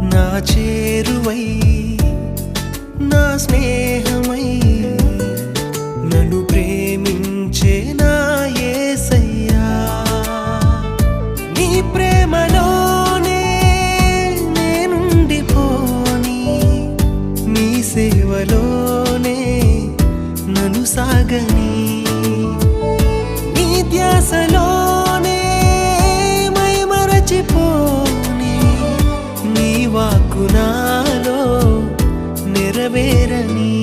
నా చేరువై నా స్నేహమై నన్ను ప్రేమించే నా యేసయ్యా నీ ప్రేమలోనే నేనుండిపోని నీ సేవలోనే నన్ను సాగని నీ ధ్యాసలోనే మైమరచిపోని నీ వాక్కు నాలో నెరవేరని